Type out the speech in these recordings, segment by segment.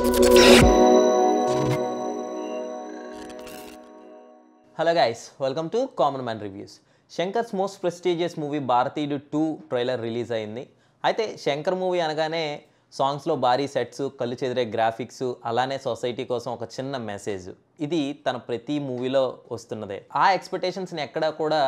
Hello guys, welcome to Common Man Reviews. Shankar's most prestigious movie Bharatiyudu 2 trailer release అయింది. అయితే Shankar movie అనగానే సాంగ్స్లో భారీ సెట్స్, కళ్ళు చెదిరే గ్రాఫిక్స్, అలానే సొసైటీ కోసం ఒక చిన్న మెసేజ్, ఇది తన ప్రతి మూవీలో వస్తున్నదే. ఆ ఎక్స్పెక్టేషన్స్ని ఎక్కడా కూడా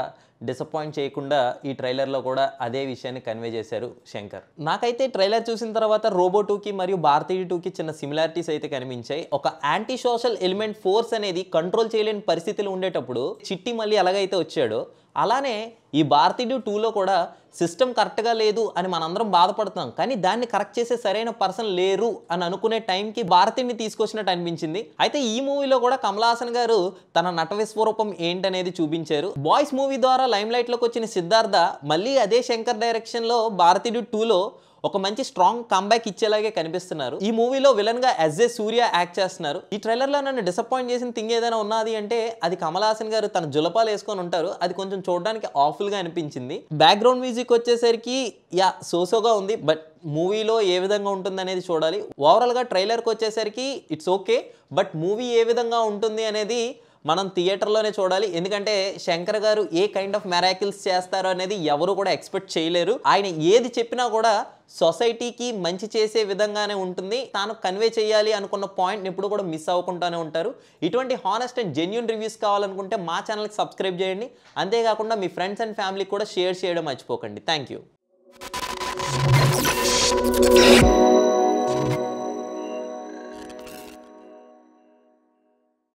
డిసప్పాయింట్ చేయకుండా ఈ ట్రైలర్లో కూడా అదే విషయాన్ని కన్వే చేశారు శంకర్. నాకైతే ట్రైలర్ చూసిన తర్వాత రోబో 2కి మరియు భారతీయుడు 2కి చిన్న సిమిలారిటీస్ అయితే కనిపించాయి. ఒక యాంటీ సోషల్ ఎలిమెంట్ ఫోర్స్ అనేది కంట్రోల్ చేయలేని పరిస్థితులు ఉండేటప్పుడు చిట్టి మళ్ళీ ఎలాగైతే వచ్చాడో, అలానే ఈ భారతీయుడు 2లో కూడా సిస్టమ్ కరెక్ట్గా లేదు అని మనందరం బాధపడుతున్నాం, కానీ దాన్ని కరెక్ట్ చేసే సరైన పర్సన్ లేరు అని అనుకునే టైంకి భారతీయుడిని తీసుకొచ్చినట్టు అనిపించింది. అయితే ఈ మూవీలో కూడా కమల్ హాసన్ గారు తన నట విశ్వరూపం ఏంటనేది చూపించారు. బాయ్స్ మూవీ ద్వారా లైమ్ లైట్లోకి వచ్చిన సిద్ధార్థ మళ్ళీ అదే శంకర్ డైరెక్షన్లో భారతీయుడు 2లో ఒక మంచి స్ట్రాంగ్ కంబ్యాక్ ఇచ్చేలాగే కనిపిస్తున్నారు. ఈ మూవీలో విలన్ గా ఎస్జే సూర్య యాక్ట్ చేస్తున్నారు. ఈ ట్రైలర్ లో నన్ను డిసప్పాయింట్ చేసిన థింగ్ ఏదైనా ఉన్నది అంటే అది కమల్ హాసన్ గారు తన జులపాలు వేసుకొని ఉంటారు, అది కొంచెం చూడడానికి ఆఫుల్ గా అనిపించింది. బ్యాక్గ్రౌండ్ మ్యూజిక్ వచ్చేసరికి సోసోగా ఉంది, బట్ మూవీలో ఏ విధంగా ఉంటుంది అనేది చూడాలి. ఓవరాల్ గా ట్రైలర్కి వచ్చేసరికి ఇట్స్ ఓకే, బట్ మూవీ ఏ విధంగా ఉంటుంది అనేది మనం థియేటర్లోనే చూడాలి. ఎందుకంటే శంకర్ గారు ఏ కైండ్ ఆఫ్ మెరాకిల్స్ చేస్తారో అనేది ఎవరు కూడా ఎక్స్పెక్ట్ చేయలేరు. ఆయన ఏది చెప్పినా కూడా సొసైటీకి మంచి చేసే విధంగానే ఉంటుంది. తాను కన్వే చేయాలి అనుకున్న పాయింట్ని ఎప్పుడు కూడా మిస్ అవ్వకుండానే ఉంటారు. ఇటువంటి హానెస్ట్ అండ్ జెన్యూన్ రివ్యూస్ కావాలనుకుంటే మా ఛానల్కి సబ్స్క్రైబ్ చేయండి. అంతేకాకుండా మీ ఫ్రెండ్స్ అండ్ ఫ్యామిలీకి కూడా షేర్ చేయడం మర్చిపోకండి. Thank you.